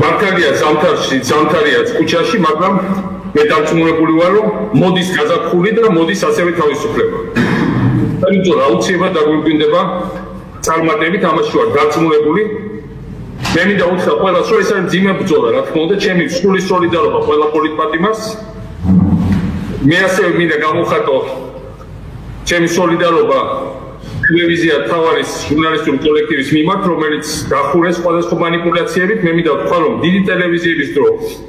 მართალია ზამთარია ქუჩაში, მაგრამ მე დარწმუნებული ვარ, რომ მოდის გაზაფხული და მოდის ასევე თავისუფლება. იმიტომ რომ აუცილებლად დაგვიგვინდება წარმატებით, ამაში ვარ დარწმუნებული. მე მინდა უთხრა ყველას, რომ ეს არის მძიმე ბრძოლა, რა თქმა უნდა, ჩემი სრული სოლიდარობა ყველა პოლიტპატიმარს. მე ასევე მინდა გამოვხატო ჩემი სოლიდარობა ტელევიზია თავარის ჟურნალისტური კოლექტივის მიმართ, რომელიც დახურეს სხვადასხვა манипуляციებით. მე მინდა ვთქვა, რომ დიდი ტელევიზიების დრო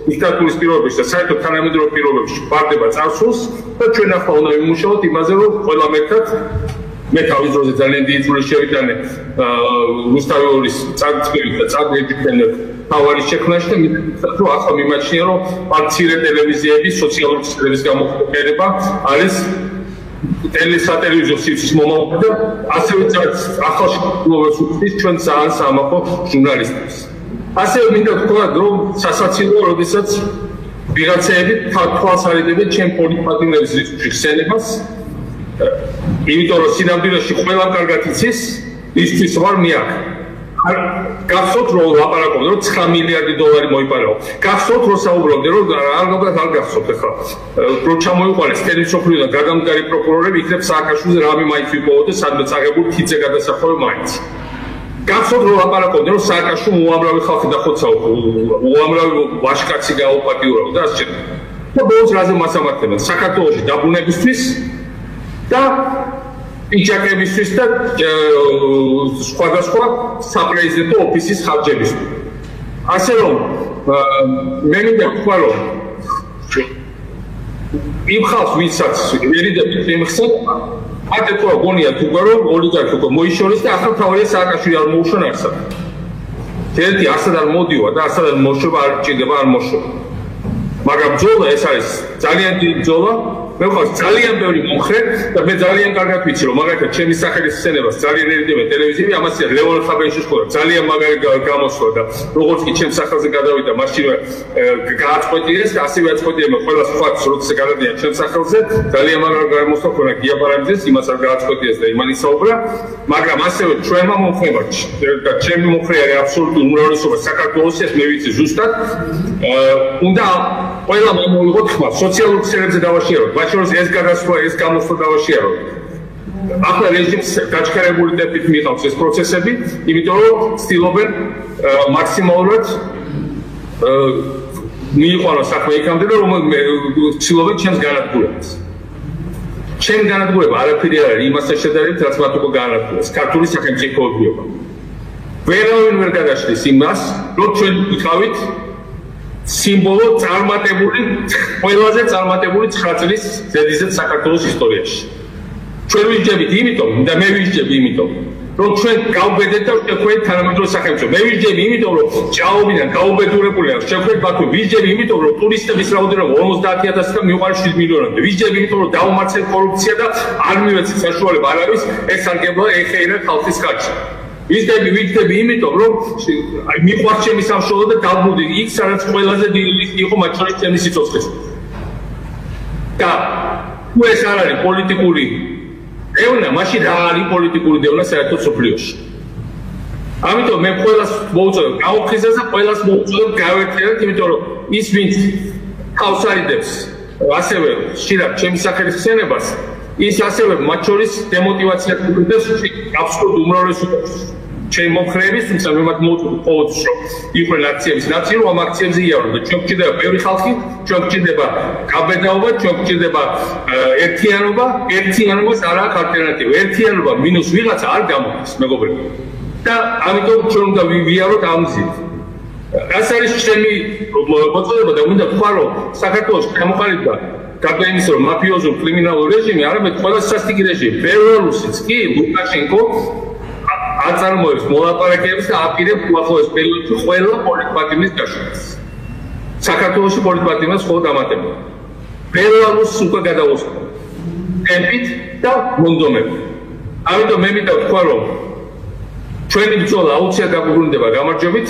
დიქტატურის პირობებში და საერთოდ თანამედროვე პირობებში ვარდება წარსულს და ჩვენ ახლა უნდა ვიმუშაოთ იმაზე, რომ ყველა მეთქად მე თავის დროზე ძალიან დიდი წვლილი შევიტანე რუსთავი ორის წარწერით და წარწერიდან თავარის შექმნაში და მithქვათ, რომ ახლა მიმაჩნია, რომ პარტიო ტელევიზიების სოციალური ქსელების გამოყენება არის ტელესატელევიზიო სივრცის მომავალი და ასევე ახალ შეგუებას უწევს ჩვენ ძალიან სამახო ჟურნალისტებს. ასევე მინდა ვთქვა, რომ სასაცილოა, როდესაც ვიღაცები თვალს არიდებენ ჩემ პოლიტპატიმრების რიცხვში ხსენებას, იმიტომ რომ სინამდვილეში ყველა კარგად იცის, ისთვის ვარ მე აქ. გახსოვთ რომ ლაპარაკობდი, რომ 9 მილიარდი დოლარი მოიპარაო. გახსოვთ რომ საუბრობდი, რომ არ გახსოვთ ახლა. რომ ჩამოიყვანეს ტელესოფლიოდან გადამდგარი პროკურორები, იქნებ სააკაშვილზე რამე მაინც ვიპოვოთ, სადაც აღებული თიძე გადასახვა მაინც. გახსოვთ რომ ლაპარაკობდი, რომ სააკაშვილ უამრავი ხალხი დახოცაო, უამრავი ვაჟკაცი გააუპატიურაო და ასე შემდეგ. და ბოლოს რაზე მასამართებენ? საქართველოში დაბრუნებისთვის და იჭაკებისთვის და სხვადასხვა საპრეზიდენტო ოფისის ხარჯებისთვის. ასე რომ მე მინდა ვთქვა, რომ იმ ხალხს, ვისაც ვერიდებით იმხსენება, მათ ეთქვა გონიათ უკვე, რომ ოლიგარქი უკვე მოიშორეს და ახლა თავარია სააკაშვილი არ მოუშვან არსად. ერთი არსად არ მოდივა და არსად არ მოშვება, არ ჭირდება, არ მოშვება. მაგრამ ბრძოლა ეს არის ძალიან დიდი ბრძოლა. მე ვხარ ძალიან ბევრი მომხრე და მე ძალიან კარგად ვიცი, რომ მაგალითად ჩემი სახელის ხსენებას ძალიან ერიდებენ ტელევიზიები, ამას ლევონ ხაბენიშვილს ხოდა ძალიან მაგარი გამოსვლა და როგორც კი ჩემს სახელზე გადავიდა, მაშინვე გააწყვეტიეს და ასევე აწყვეტიებენ ყველა სხვაც, როცა გადადიან ჩემს სახელზე, ძალიან მაგარი გამოსვლა ქონა გია პარამიძეს, იმას არ გააწყვეტიეს და იმან ისაუბრა, მაგრამ ასევე ჩვენმა მომხრეებმა და ჩემი მომხრე არის აბსოლუტური უმრავლესობა საქართველოში, ეს მე ვიცი ზუსტად, უნდა ყველა მომიღოთ ხმა სოციალურ ქსელებზე დავაშიაროთ. მაშინ ეს გადასვლა, ეს გამოსვლა დავაშიაროთ. ახლა რეჟიმს გაჩქარებული ტემპით მიყავს ეს პროცესები, იმიტომ რომ ცდილობენ მაქსიმალურად მიიყვანოს საქმე იქამდე, რომ ცდილობენ ჩემს განადგურებას. ჩემი განადგურება არაფერი არ არის იმასთან შედარებით, რაც მათ უკვე განადგურეს. ქართული სახელმწიფოებრივება. ვერავინ ვერ გადაშლის იმას, რომ ჩვენ ვიყავით სიმბოლო წარმატებული, ყველაზე წარმატებული 9 წლის ზედიზედ საქართველოს ისტორიაში. ჩვენ ვიჯდებით იმიტომ და მე ვიჯდები იმიტომ, რომ ჩვენ გავბედეთ და შეხვედით თანამედროვე სახელმწიფო. მე ვიჯდები იმიტომ, რომ ჭაობიდან გაუბედურებული აქვს. შეხვედით ბათუმი. ვიჯდები იმიტომ, რომ ტურისტების რაოდენობა 50,000-დან მივყარე 7 მილიონამდე. ვიჯდები იმიტომ, რომ დაუმარცხეთ კორუფცია და არ მივეცეთ საშუალება არ არის ესარგებლა ეხეირა ხალხის ხარჯზე. ვიჯდები იმიტომ, რომ მიყვარს ჩემი სამშობლო და დავბრუნდი იქ, სადაც ყველაზე დიდი რისკი იყო მათ შორის ჩემი სიცოცხლის. და თუ ეს არ არის პოლიტიკური დევნა, მაშინ რა არის პოლიტიკური დევნა საერთოდ სოფლიოში? ამიტომ მე ყველას მოუწოდებ გაუფხიზდეს და ყველას მოუწოდებ გავერთიათ, იმიტომ რომ ის ვინც თავს არიდებს ასევე ხშირად ჩემი სახელის ხსენებას, ის ასევე მათ შორის დემოტივაციას უყურებს აბსოლუტურ უმრავლესობას ჩემი მომხრეების, თუმცა მე მათ მოვუწოდებ ყოველთვის, რომ იყვნენ აქციების ნაწილი, რომ ამ აქციებზე იავრონ და ჩვენ გვჭირდება ბევრი ხალხი, ჩვენ გვჭირდება გაბედაობა, ჩვენ გვჭირდება ერთიანობა, ერთიანობას არ აქვს ალტერნატივა. ერთიანობა მინუს ვიღაცა არ გამოდის, მეგობრებო. და ამიტომ ჩვენ უნდა ვიაროთ ამ გზით. რაც არის ჩემი მოწოდება და მინდა ვთქვა, რომ საქართველოს გამოყალიბდა გარდა იმისა, რომ მაფიოზურ კრიმინალურ რეჟიმი, არამედ ყველა სასტიკი რეჟიმი, ბელარუსიც კი, ლუკაშენკო აწარმოებს მოლაპარაკებებს და აპირებს უახლოეს პერიოდში ყველა პოლიტპატიმრის გაშვებას. საქართველოში პოლიტპატიმრებს მხოლოდ ამატებდა. ბელარუსს უკვე გადაუსვამთ ტემპით და მონდომებით. ამიტომ მე მინდა ვთქვა, რომ ჩვენი ბრძოლა აუცილებლად დაგვიბრუნდება გამარჯვებით.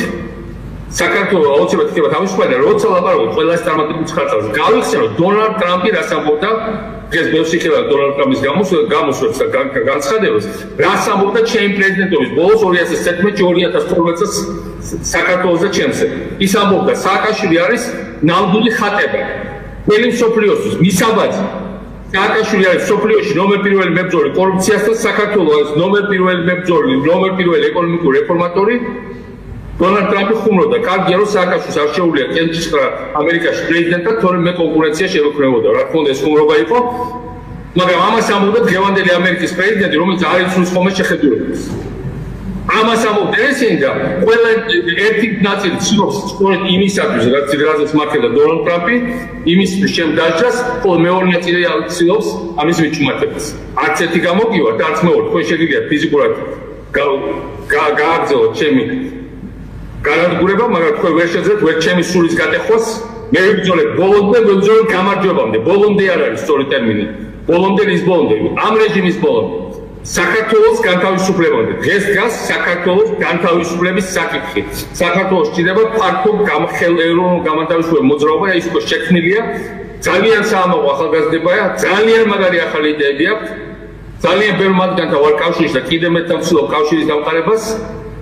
საქართველოს აუცილებლად იქნება თავისუფალი, როცა ლაპარაკობთ ყველა ეს წარმატებული 9 წელს. გავიხსენოთ დონალდ ტრამპი რას ამბობდა, დღეს ბევრს იხილავ დონალდ ტრამპის გამოსვლებს და განცხადებას, რას ამბობდა ჩემი პრეზიდენტობის ბოლოს 2011-2012 წელს საქართველოს და ჩემზე. ის ამბობდა, სააკაშვილი არის ნამდვილი ხატება. მთელი მსოფლიოსთვის მისაბაძი. სააკაშვილი არის მსოფლიოში ნომერ პირველი მებრძოლი კორუფციასთან, საქართველოს არის ნომერ პირველი მებრძოლი, ნომერ პირველი ეკონომიკური რეფორმატორი. დონალდ ტრამპი ხუმრობდა, კარგია რომ სააკაშვილს არ შეუძლია კენჭისყრა ამერიკაში პრეზიდენტად, თორემ მე კონკურენცია შევექმნებოდა. რა თქმა უნდა ეს ხუმრობა იყო, მაგრამ ამას ამბობდა დღევანდელი ამერიკის პრეზიდენტი, რომელიც არ იცნობს ხოლმე შეხედულებას. ამას ამბობდა ესენი და ყველა ერთი ნაწილი ცდილობს სწორედ იმისათვის, რაც მართლა დონალდ ტრამპი, იმისთვის ჩემ დაჭრას, ხოლო მეორე ნაწილი ცდილობს ამის მიჩუმატებას. არც ერთი გამოგივართ, არც მეორე, თქვენ შეგიძლიათ ფიზიკურად გააგრძელოთ ჩემი განადგურება, მაგრამ თქვენ ვერ შეძლებთ ვერ ჩემი სულის გატეხვას, მე ვიბრძოლებ ბოლომდე, ვიბრძოლებ გამარჯვებამდე. ბოლომდე არ არის სწორი ტერმინი. ბოლომდე ის ბოლომდე, ამ რეჟიმის ბოლომდე. საქართველოს განთავისუფლებამდე. დღეს დგას საქართველოს განთავისუფლების საკითხი. საქართველოს ჭირდება ფართო ეროვნულ განთავისუფლების მოძრაობა, ის უკვე შექმნილია. ძალიან საამაყო ახალგაზრდებია, ძალიან მაგარი ახალი იდეები აქვს. ძალიან ბევრ მათგანთან ვარ კავშირში და კიდევ მეტად ვცდილობ კავშირის დამყარებას.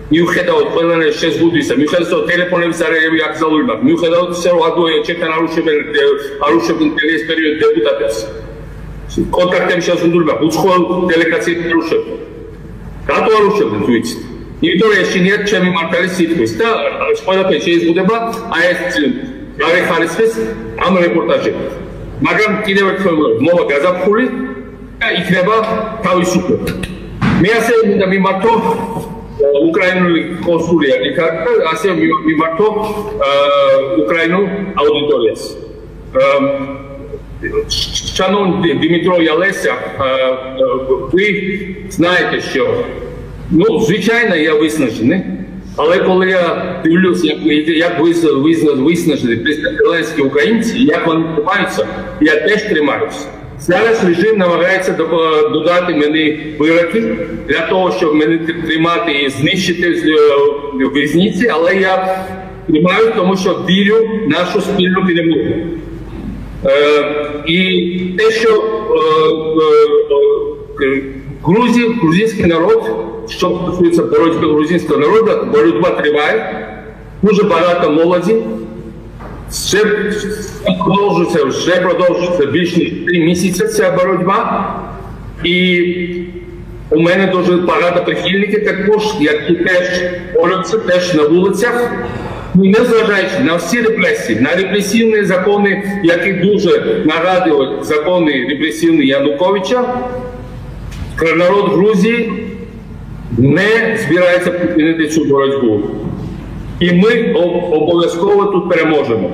მიუხედავად ყველანაირი შეზღუდვისა, მიუხედავად რომ ტელეფონების არეები აკრძალული მაქვს, მიუხედავად ისე რომ ადვოე ჩემთან არ უშვებენ ეს პერიოდი დეპუტატებს. კონტაქტები შეზღუდული მაქვს, უცხოელ დელეგაციებს არ უშვებენ. რატო არ უშვებენ თუ იცით? იმიტომ რომ ეშინიათ ჩემი მართალი სიტყვის და ყველაფერი შეიზღუდება აი ეს გარე ხარისხის ამ რეპორტაჟებით. მაგრამ კიდევ ერთხელ მოვა გაზაფხული და იქნება თავისუფლება. მე ასე მინდა მიმართო უკრაინული კონსულია იქ არის და ასე მიმართო უკრაინულ აუდიტორიას. Шановний Дмитро Ялеся, ви знаєте, що, звичайно, я виснажений, але коли я дивлюся, як виснажені президентські українці, як вони тримаються, я теж тримаюся. Зараз режим намагається додати мені вироки для того, щоб мене тримати і знищити в в'язниці, але я тримаю, тому що вірю в нашу спільну перемогу. І те, що грузинський народ, що стосується боротьби грузинського народу, боротьба триває, дуже багато молоді, вже продовжується більш ніж 3 місяці ця боротьба, і у мене дуже багато прихильників також, які теж борються теж на вулицях. Незважаючи на всі репресії, на репресивні закони, які дуже нагадують закони репресивні Януковича, народ Грузії не збирається припинити цю боротьбу. І ми обов'язково тут переможемо.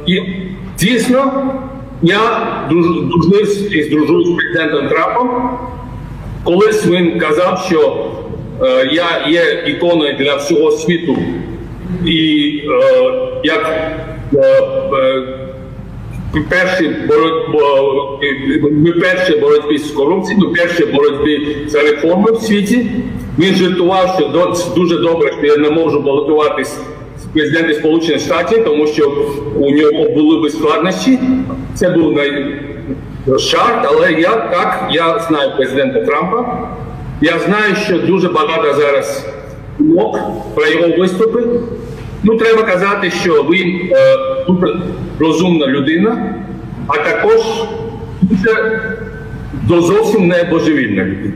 І дійсно, я дружу з президентом Трампом, колись він казав, що я є іконою для всього світу, і як ми перші боротьбі з корупцією, ми перші боротьбі за реформи в світі. Він жартував, що дуже добре, що я не можу балотуватись з президента Сполучених Штатів, тому що у нього були б складнощі. Це був жарт, але я знаю президента Трампа. Я знаю, що дуже багато зараз думок про його виступи. Треба казати, що він дуже розумна людина, а також зовсім не божевільна людина.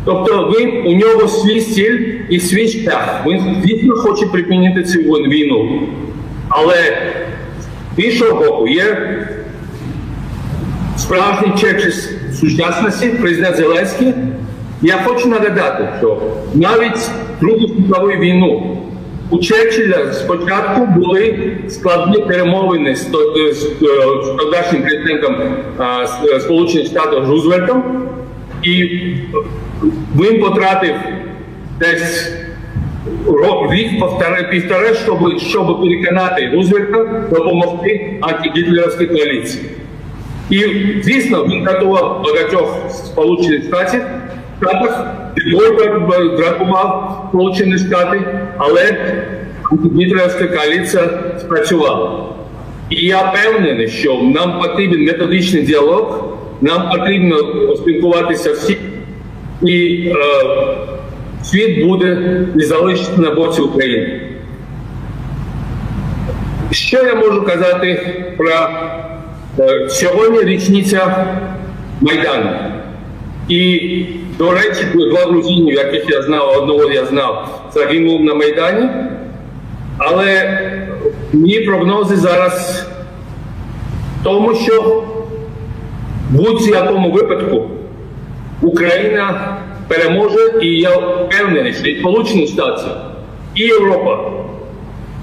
Тобто у нього свій стиль і свій шлях. Він, звісно, хоче припинити цю війну. Але з іншого боку є справжній Черчилль сучасності, президент Зеленський. Я хочу нагадати, що навіть Другу світову війну у Черчилля спочатку були складні перемовини з тодішнім президентом Сполучених Штатів Рузвельтом, і він потратив десь рік-півтора, щоб переконати Рузвельта допомогти антигітлерівській коаліції. І, звісно, він готував багатьох Сполучених Штатів, дратував Сполучені Штати, але антигітлерівська коаліція спрацювала. І я впевнений, що нам потрібен методичний діалог, нам потрібно спілкуватися всі і світ буде і залишиться на боці України. Що я можу казати про сьогодні річниця Майдану. І, до речі, два грузинів, яких я знав, одного я знав, загинув на Майдані. Але мої прогнози зараз в тому, що в будь-якому випадку Україна переможе, і я впевнений, що і Сполучені Штати, і Європа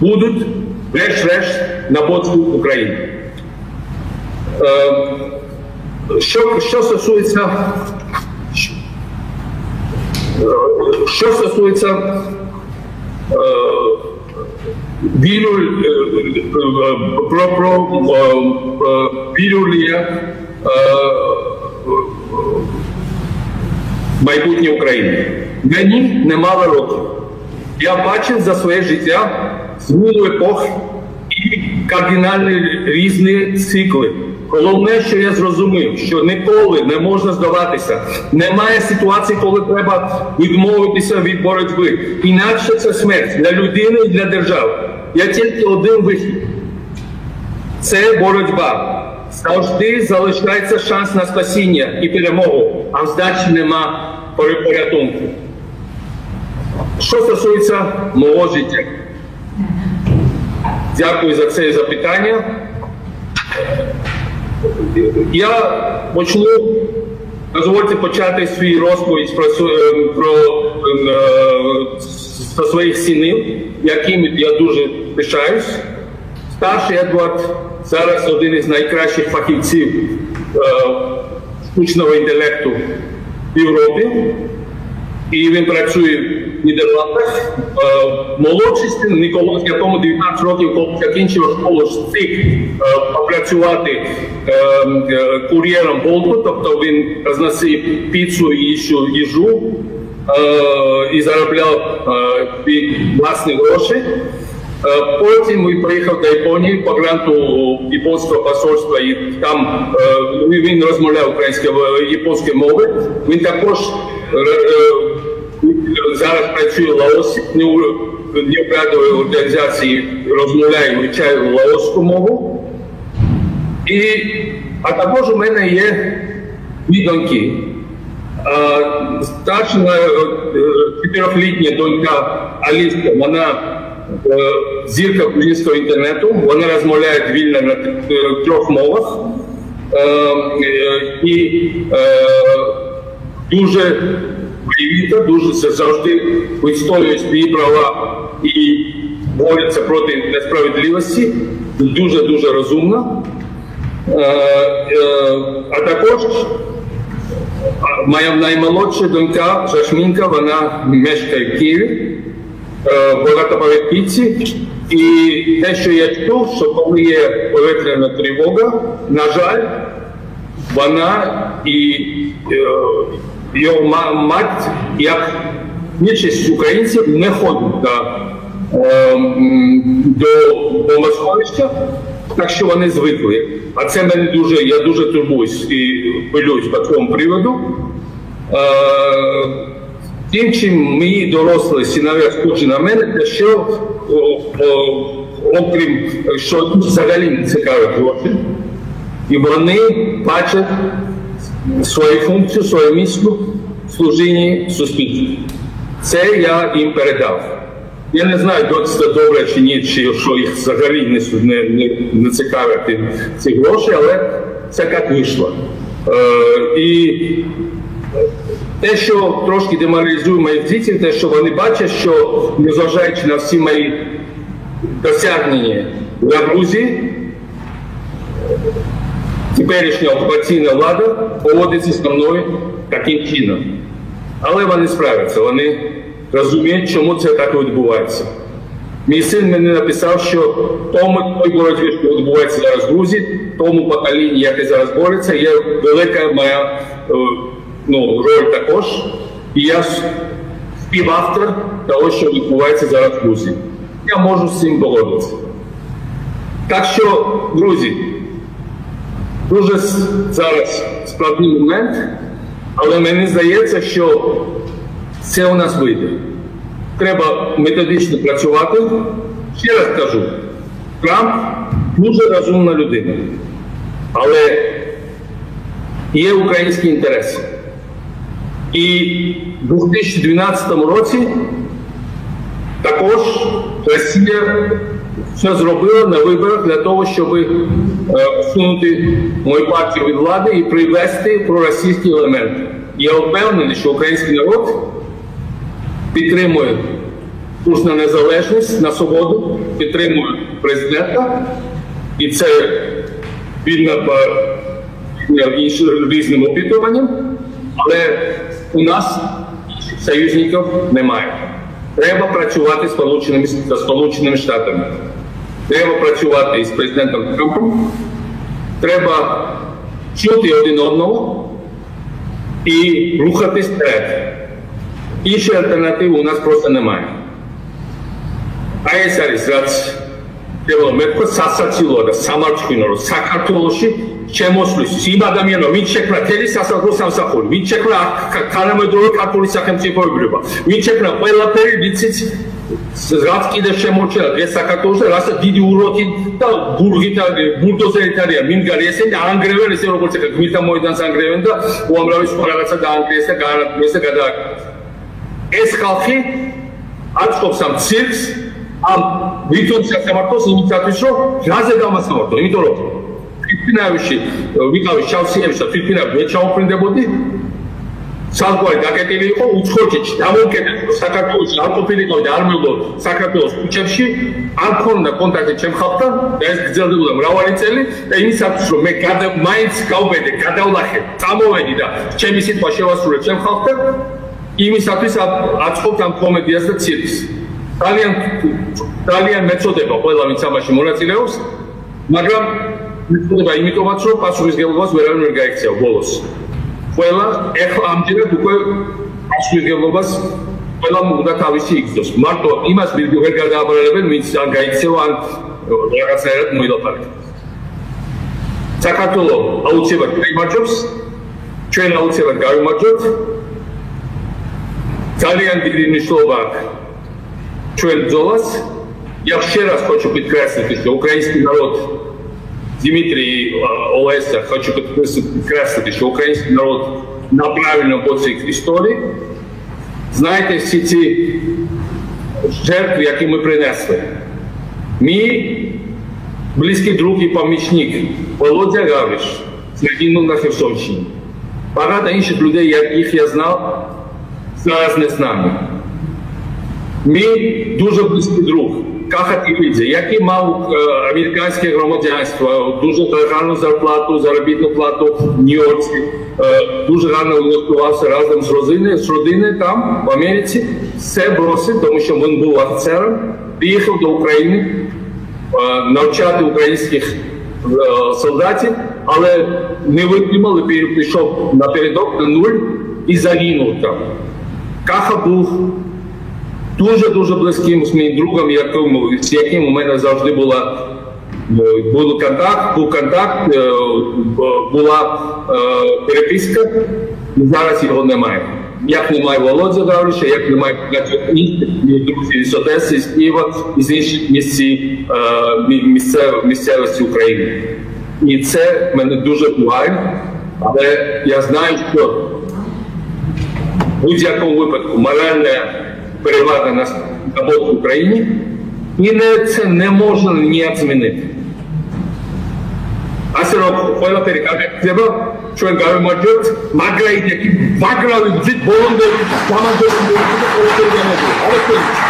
будуть врешті-решт на боці України. Що стосується майбутнє України. Мені немало років. Я бачив за своє життя зміну епох і кардинально різні цикли. Головне, що я зрозумів, що ніколи не можна здаватися. Немає ситуації, коли треба відмовитися від боротьби. Інакше це смерть для людини і для держави. Є тільки один вихід. Це боротьба. Завжди залишається шанс на спасіння і перемогу, а в здачі нема порятунку. Що стосується мого життя. Дякую за це запитання. Я почну, дозвольте почати свій розповідь про своїх синів, якими я дуже пишаюсь. Старший Едвард зараз один із найкращих фахівців штучного інтелекту в Європі. І він працює в Нідерландах. Молодший син Ніколас, якому 19 років, коли закінчив школу, встиг попрацювати кур'єром Болту, тобто він розносив піцу і їжу і заробляв власні гроші. Потім він приїхав до Японії по гранту японського посольства, і там він розмовляв японською мовою. Він також зараз працює в Лаосі, неурядової організації, розмовляє, вивчає лаоську мову. А також у мене є дві доньки. Старша 4-літня донька Аліска, вона зірка українського інтернету, вона розмовляє вільно на 3 мовах. І дуже привіта, дуже завжди відстоює свої права і бореться проти несправедливості. Дуже-дуже розумна. А також моя наймолодша донька Жашмінка, вона мешкає в Києві, багатоповерхівці. І те, що я чув, що коли є повітряна тривога, на жаль, вона і його мать, як більшість українців, не ходять до бомбосховища, так що вони звикли. А це мене я дуже турбуюсь і хвилююсь по цьому приводу. Тим, чим мої дорослі синові схожі на мене, те що, окрім, що взагалі не цікавить гроші, і вони бачать свою функцію, свою місію в служінні суспільству. Це я їм передав. Я не знаю, це добре чи ні, чи що їх взагалі не цікавить ці гроші, але це як вийшло. І те, що трошки деморалізує моїх дітей, те, що вони бачать, що незважаючи на всі мої досягнення для Грузії, теперішня окупаційна влада поводиться зі мною таким чином. Але вони справляться, вони розуміють, чому це так відбувається. Мій син мені написав, що той боротьбі, що відбувається зараз в Грузії, тому поколінні, яке зараз бореться, є велика моя роль також. І я співавтор того, що відбувається зараз в Грузії. Я можу з цим погодитися. Так що, друзі, дуже зараз складний момент, але мені здається, що Це у нас вийде. Треба методично працювати. Ще раз кажу, Трамп дуже розумна людина, але є українські інтереси. І в 2012 році також Росія все зробила на виборах для того, щоб всунути мою партію від влади і привести проросійські елементи. Я впевнений, що український народ підтримує курс на незалежність, на свободу, підтримує президента, і це видно по різним опитуванням, але у нас союзників немає. Треба працювати з Сполученими Штатами. Треба працювати із президентом Трампом. Треба чути один одного і рухатись вперед. Іншої альтернативи у нас просто немає. ეს არის რაც მეთქვა სასაცილოა და სამარცხვინო რომ საქართველოში შემოსვლის იმ ადამიანო ვინც შექმნა თელი სასაზღვრო სამსახური, ვინც შექმნა თანამედროვე ქართული სახელმწიფოებრიობა, ვინც შექმნა ყველაფერი ვიცით რაც კიდევ შემორჩა დღეს საქართველოში და რასაც დიდი უროთი და ბურღით და ბულდოზერით არიან მიმდგარი ესენი ანგრევენ ესე როგორც ეხა გმირთა მოედანს ანგრევენ და უამრავი სხვა რაღაცა დაანგრიეს და გაანადგურეს და გადააკეთეს. ეს ხალხი აწყობს ამ ცირკს ამ ვითომ სასამართლოს იმისათვის რომ რაზე დამასამართლო, იმიტომ რომ თვითფრინავში ვიყავი შავსიებში და თვითფრინავი ვერ ჩაუფრინდებოდი საზღვარი დაკეტილი იყო უცხოეთში დამოუკიდებლად საქართველოს არ ყოფილიყავი და არ მივდო საქართველოს ქუჩებში არ მქონდა კონტაქტი ჩემ ხალხთან და ეს გრძელდებოდა მრავალი წელი და იმისათვის რომ მე მაინც გავბედე, გადავლახე, წამოვედი და ჩემი სიტყვა შევასრულე ჩემ ხალხთან იმისათვის აწყობთ ამ კომედიას და ცირკს. ძალიან მეწოდება ყველა ვინც ამაში მონაწილეობს, მაგრამ მეწოდება იმიტომაც რომ პასუხისმგებლობას ვერავინ ვერ გაიქცევა ბოლოს. ყველა ეხლა ამჯერად უკვე პასუხისმგებლობას ყველამ უნდა თავისი იგრძნოს. მარტო იმას ვერ გადააბარებენ, ვინც არ გაიქცევა ან რაღაცნაირად მოილაპარაკებს. საქართველო აუცილებლად გაიმარჯვებს, ჩვენ აუცილებლად გავიმარჯვებთ. ძალიან დიდი მნიშვნელობა აქვს ჩვენ ბრძოლას. Я еще раз хочу подкреслить, что украинский народ, Дмитрий Олеся, хочу подкреслить, что украинский народ на правильном пути к истории. Знаете, все эти жертвы, которые мы принесли. Мы, близкий друг и помощник, Володя Гавриш, загинул на Херсонщине. Багато інших людей, яких я знав, зараз не з нами. Мій дуже близький друг, Каха Тіпідзе, який мав американське громадянство, дуже гарну зарплату, заробітну плату в Нью-Йорку, дуже гарно влаштувався разом з родиною там, в Америці, все бросив, тому що він був офіцером, приїхав до України, навчати українських солдатів, але не витримав і пішов напередок на нуль і загинув там. Каха був дуже близьким з моїм другом, з яким у мене завжди був контакт, була переписка, і зараз його немає. Як немає Володя Гавриша, як немає інших друзів з Одеси, з Києва і з інших місцевості України. І це мене дуже пугає, але я знаю, що в будь-якому випадку моральна перевага на боку в Україні, і це не можна ніяк змінити. ასე რომ ყველაფერი კარგად ხდება, ჩვენ გავიმარჯვებთ, მაგრა იდეა, მაგრამ ვიზით ბოლომდე გამარჯვებული და ყველაფერი გამოგვიყვება.